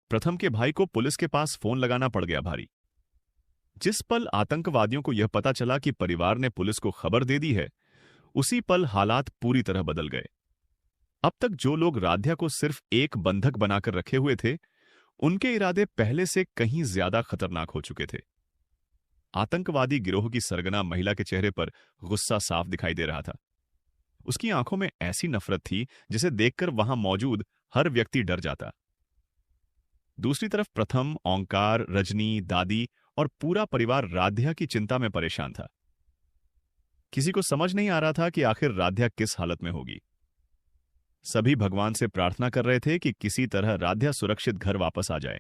प्रथम के भाई को पुलिस के पास फोन लगाना पड़ गया भारी। जिस पल आतंकवादियों को यह पता चला कि परिवार ने पुलिस को खबर दे दी है, उसी पल हालात पूरी तरह बदल गए। अब तक जो लोग राध्या को सिर्फ एक बंधक बनाकर रखे हुए थे, उनके इरादे पहले से कहीं ज्यादा खतरनाक हो चुके थे। आतंकवादी गिरोह की सरगना महिला के चेहरे पर गुस्सा साफ दिखाई दे रहा था। उसकी आंखों में ऐसी नफरत थी जिसे देखकर वहां मौजूद हर व्यक्ति डर जाता। दूसरी तरफ प्रथम, ओंकार, रजनी, दादी और पूरा परिवार राध्या की चिंता में परेशान था। किसी को समझ नहीं आ रहा था कि आखिर राध्या किस हालत में होगी। सभी भगवान से प्रार्थना कर रहे थे कि किसी तरह राध्या सुरक्षित घर वापस आ जाए।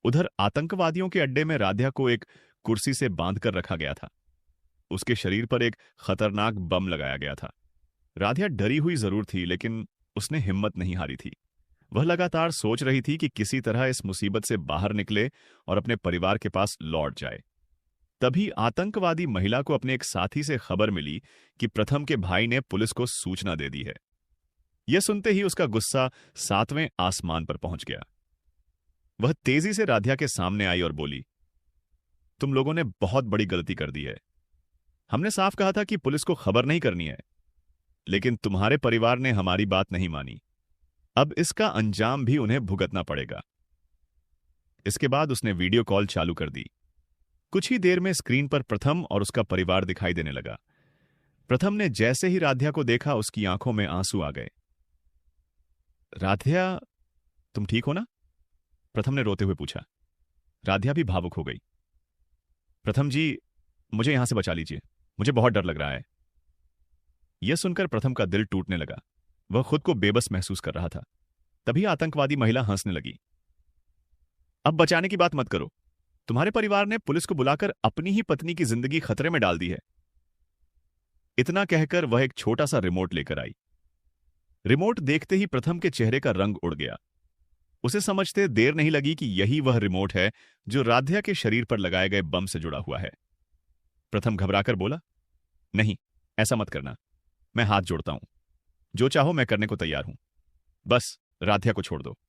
उधर आतंकवादियों के अड्डे में राध्या को एक कुर्सी से बांधकर रखा गया था। उसके शरीर पर एक खतरनाक बम लगाया गया था। राध्या डरी हुई जरूर थी, लेकिन उसने हिम्मत नहीं हारी थी। वह लगातार सोच रही थी कि किसी तरह इस मुसीबत से बाहर निकले और अपने परिवार के पास लौट जाए। तभी आतंकवादी महिला को अपने एक साथी से खबर मिली कि प्रथम के भाई ने पुलिस को सूचना दे दी है। यह सुनते ही उसका गुस्सा 7वें आसमान पर पहुंच गया। वह तेजी से राध्या के सामने आई और बोली, तुम लोगों ने बहुत बड़ी गलती कर दी है। हमने साफ कहा था कि पुलिस को खबर नहीं करनी है, लेकिन तुम्हारे परिवार ने हमारी बात नहीं मानी। अब इसका अंजाम भी उन्हें भुगतना पड़ेगा। इसके बाद उसने वीडियो कॉल चालू कर दी। कुछ ही देर में स्क्रीन पर प्रथम और उसका परिवार दिखाई देने लगा। प्रथम ने जैसे ही राध्या को देखा, उसकी आंखों में आंसू आ गए। राध्या, तुम ठीक हो ना? प्रथम ने रोते हुए पूछा। राध्या भी भावुक हो गई। प्रथम जी, मुझे यहां से बचा लीजिए, मुझे बहुत डर लग रहा है। यह सुनकर प्रथम का दिल टूटने लगा। वह खुद को बेबस महसूस कर रहा था। तभी आतंकवादी महिला हंसने लगी। अब बचाने की बात मत करो। तुम्हारे परिवार ने पुलिस को बुलाकर अपनी ही पत्नी की जिंदगी खतरे में डाल दी है। इतना कहकर वह एक छोटा सा रिमोट लेकर आई। रिमोट देखते ही प्रथम के चेहरे का रंग उड़ गया। उसे समझते देर नहीं लगी कि यही वह रिमोट है जो राध्या के शरीर पर लगाए गए बम से जुड़ा हुआ है। प्रथम घबराकर बोला, नहीं, ऐसा मत करना। मैं हाथ जोड़ता हूं। जो चाहो मैं करने को तैयार हूं। बस राध्या को छोड़ दो।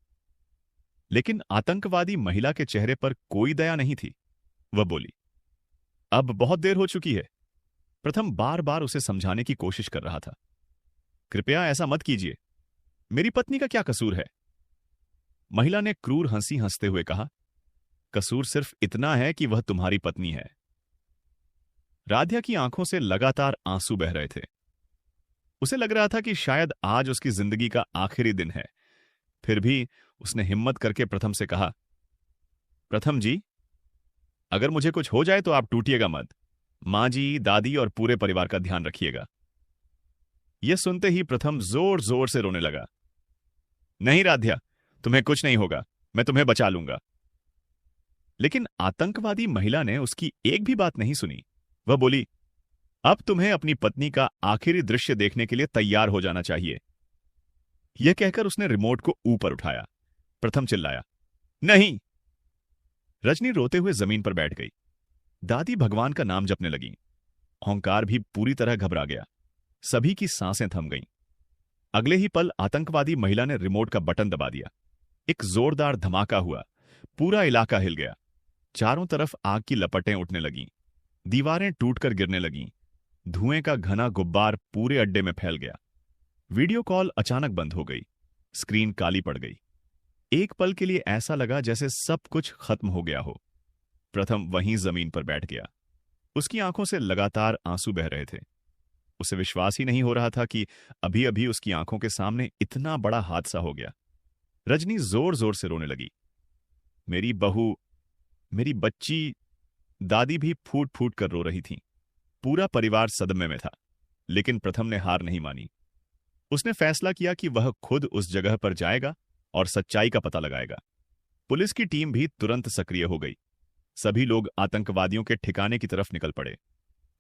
लेकिन आतंकवादी महिला के चेहरे पर कोई दया नहीं थी। वह बोली, अब बहुत देर हो चुकी है। प्रथम बार बार उसे समझाने की कोशिश कर रहा था। कृपया ऐसा मत कीजिए। मेरी पत्नी का क्या कसूर है? महिला ने क्रूर हंसी हंसते हुए कहा, कसूर सिर्फ इतना है कि वह तुम्हारी पत्नी है। राध्या की आंखों से लगातार आंसू बह रहे थे। उसे लग रहा था कि शायद आज उसकी जिंदगी का आखिरी दिन है। फिर भी उसने हिम्मत करके प्रथम से कहा, प्रथम जी, अगर मुझे कुछ हो जाए तो आप टूटिएगा मत। मां जी, दादी और पूरे परिवार का ध्यान रखिएगा। यह सुनते ही प्रथम जोर जोर से रोने लगा। नहीं राध्या, तुम्हें कुछ नहीं होगा, मैं तुम्हें बचा लूंगा। लेकिन आतंकवादी महिला ने उसकी एक भी बात नहीं सुनी। वह बोली, अब तुम्हें अपनी पत्नी का आखिरी दृश्य देखने के लिए तैयार हो जाना चाहिए। यह कहकर उसने रिमोट को ऊपर उठाया। प्रथम चिल्लाया, नहीं। रजनी रोते हुए जमीन पर बैठ गई। दादी भगवान का नाम जपने लगी। ओंकार भी पूरी तरह घबरा गया। सभी की सांसें थम गईं। अगले ही पल आतंकवादी महिला ने रिमोट का बटन दबा दिया। एक जोरदार धमाका हुआ। पूरा इलाका हिल गया। चारों तरफ आग की लपटें उठने लगीं। दीवारें टूटकर गिरने लगीं। धुएं का घना गुब्बार पूरे अड्डे में फैल गया। वीडियो कॉल अचानक बंद हो गई। स्क्रीन काली पड़ गई। एक पल के लिए ऐसा लगा जैसे सब कुछ खत्म हो गया हो। प्रथम वहीं जमीन पर बैठ गया। उसकी आंखों से लगातार आंसू बह रहे थे। उसे विश्वास ही नहीं हो रहा था कि अभी अभी उसकी आंखों के सामने इतना बड़ा हादसा हो गया। रजनी जोर जोर से रोने लगी। मेरी बहू, मेरी बच्ची। दादी भी फूट फूट कर रो रही थी। पूरा परिवार सदमे में था। लेकिन प्रथम ने हार नहीं मानी। उसने फैसला किया कि वह खुद उस जगह पर जाएगा और सच्चाई का पता लगाएगा। पुलिस की टीम भी तुरंत सक्रिय हो गई। सभी लोग आतंकवादियों के ठिकाने की तरफ निकल पड़े।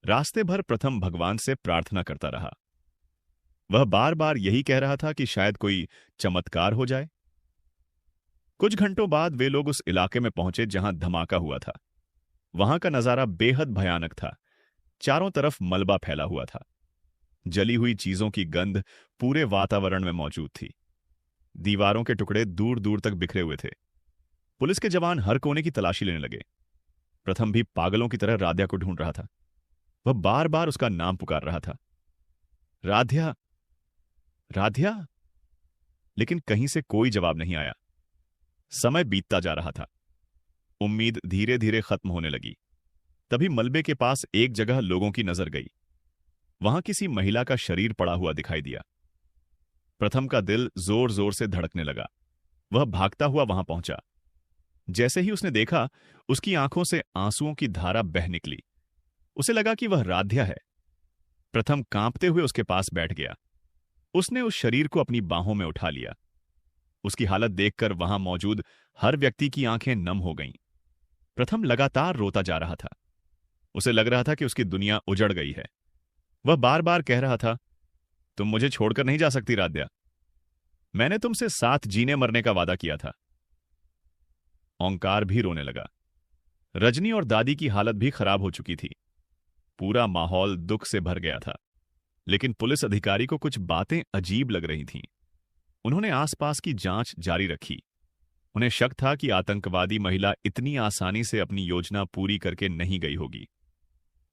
रास्ते भर प्रथम भगवान से प्रार्थना करता रहा। वह बार बार यही कह रहा था कि शायद कोई चमत्कार हो जाए। कुछ घंटों बाद वे लोग उस इलाके में पहुंचे जहां धमाका हुआ था। वहां का नजारा बेहद भयानक था। चारों तरफ मलबा फैला हुआ था। जली हुई चीजों की गंध पूरे वातावरण में मौजूद थी। दीवारों के टुकड़े दूर दूर तक बिखरे हुए थे। पुलिस के जवान हर कोने की तलाशी लेने लगे। प्रथम भी पागलों की तरह राध्या को ढूंढ रहा था। वह बार बार उसका नाम पुकार रहा था, राध्या, राध्या। लेकिन कहीं से कोई जवाब नहीं आया। समय बीतता जा रहा था। उम्मीद धीरे धीरे खत्म होने लगी। तभी मलबे के पास एक जगह लोगों की नजर गई। वहां किसी महिला का शरीर पड़ा हुआ दिखाई दिया। प्रथम का दिल जोर जोर से धड़कने लगा। वह भागता हुआ वहां पहुंचा। जैसे ही उसने देखा, उसकी आंखों से आंसुओं की धारा बह निकली। उसे लगा कि वह राध्या है। प्रथम कांपते हुए उसके पास बैठ गया। उसने उस शरीर को अपनी बाहों में उठा लिया। उसकी हालत देखकर वहां मौजूद हर व्यक्ति की आंखें नम हो गईं। प्रथम लगातार रोता जा रहा था। उसे लग रहा था कि उसकी दुनिया उजड़ गई है। वह बार बार कह रहा था, तुम मुझे छोड़कर नहीं जा सकती राध्या। मैंने तुमसे साथ जीने मरने का वादा किया था। ओंकार भी रोने लगा। रजनी और दादी की हालत भी खराब हो चुकी थी। पूरा माहौल दुख से भर गया था। लेकिन पुलिस अधिकारी को कुछ बातें अजीब लग रही थीं। उन्होंने आसपास की जांच जारी रखी। उन्हें शक था कि आतंकवादी महिला इतनी आसानी से अपनी योजना पूरी करके नहीं गई होगी।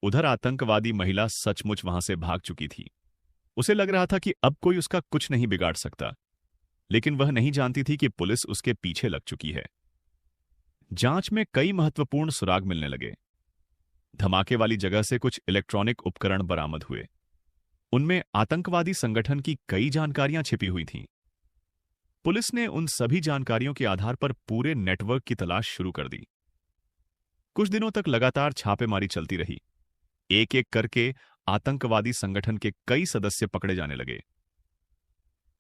उधर आतंकवादी महिला सचमुच वहां से भाग चुकी थी। उसे लग रहा था कि अब कोई उसका कुछ नहीं बिगाड़ सकता। लेकिन वह नहीं जानती थी कि पुलिस उसके पीछे लग चुकी है। जांच में कई महत्वपूर्ण सुराग मिलने लगे। धमाके वाली जगह से कुछ इलेक्ट्रॉनिक उपकरण बरामद हुए। उनमें आतंकवादी संगठन की कई जानकारियां छिपी हुई थीं। पुलिस ने उन सभी जानकारियों के आधार पर पूरे नेटवर्क की तलाश शुरू कर दी। कुछ दिनों तक लगातार छापेमारी चलती रही। एक एक करके आतंकवादी संगठन के कई सदस्य पकड़े जाने लगे।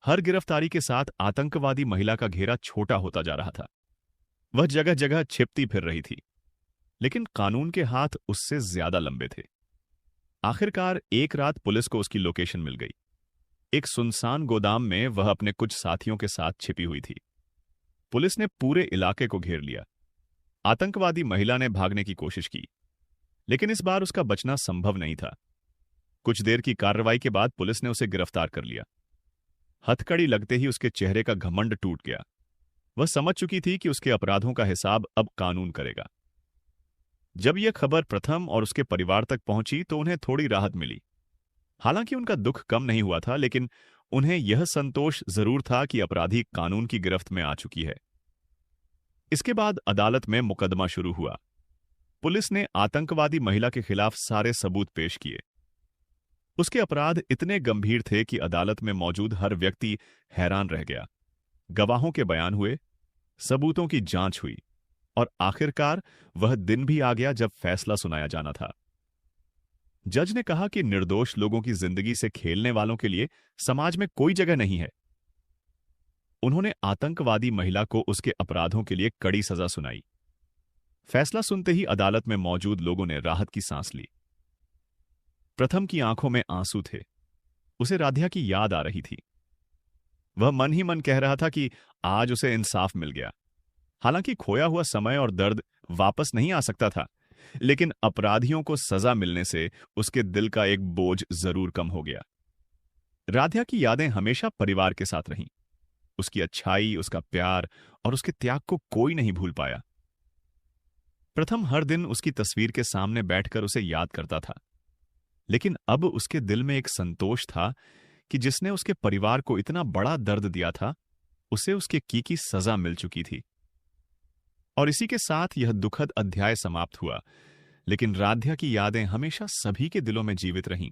हर गिरफ्तारी के साथ आतंकवादी महिला का घेरा छोटा होता जा रहा था। वह जगह जगह छिपती फिर रही थी, लेकिन कानून के हाथ उससे ज्यादा लंबे थे। आखिरकार एक रात पुलिस को उसकी लोकेशन मिल गई। एक सुनसान गोदाम में वह अपने कुछ साथियों के साथ छिपी हुई थी। पुलिस ने पूरे इलाके को घेर लिया। आतंकवादी महिला ने भागने की कोशिश की, लेकिन इस बार उसका बचना संभव नहीं था। कुछ देर की कार्रवाई के बाद पुलिस ने उसे गिरफ्तार कर लिया। हथकड़ी लगते ही उसके चेहरे का घमंड टूट गया। वह समझ चुकी थी कि उसके अपराधों का हिसाब अब कानून करेगा। जब यह खबर प्रथम और उसके परिवार तक पहुंची तो उन्हें थोड़ी राहत मिली। हालांकि उनका दुख कम नहीं हुआ था, लेकिन उन्हें यह संतोष जरूर था कि अपराधी कानून की गिरफ्त में आ चुकी है। इसके बाद अदालत में मुकदमा शुरू हुआ। पुलिस ने आतंकवादी महिला के खिलाफ सारे सबूत पेश किए। उसके अपराध इतने गंभीर थे कि अदालत में मौजूद हर व्यक्ति हैरान रह गया। गवाहों के बयान हुए, सबूतों की जांच हुई और आखिरकार वह दिन भी आ गया जब फैसला सुनाया जाना था। जज ने कहा कि निर्दोष लोगों की जिंदगी से खेलने वालों के लिए समाज में कोई जगह नहीं है। उन्होंने आतंकवादी महिला को उसके अपराधों के लिए कड़ी सजा सुनाई। फैसला सुनते ही अदालत में मौजूद लोगों ने राहत की सांस ली। प्रथम की आंखों में आंसू थे। उसे राध्या की याद आ रही थी। वह मन ही मन कह रहा था कि आज उसे इंसाफ मिल गया। हालांकि खोया हुआ समय और दर्द वापस नहीं आ सकता था, लेकिन अपराधियों को सजा मिलने से उसके दिल का एक बोझ जरूर कम हो गया। राध्या की यादें हमेशा परिवार के साथ रहीं। उसकी अच्छाई, उसका प्यार और उसके त्याग को कोई नहीं भूल पाया। प्रथम हर दिन उसकी तस्वीर के सामने बैठकर उसे याद करता था, लेकिन अब उसके दिल में एक संतोष था कि जिसने उसके परिवार को इतना बड़ा दर्द दिया था, उसे उसके की सजा मिल चुकी थी। और इसी के साथ यह दुखद अध्याय समाप्त हुआ, लेकिन राध्या की यादें हमेशा सभी के दिलों में जीवित रहीं।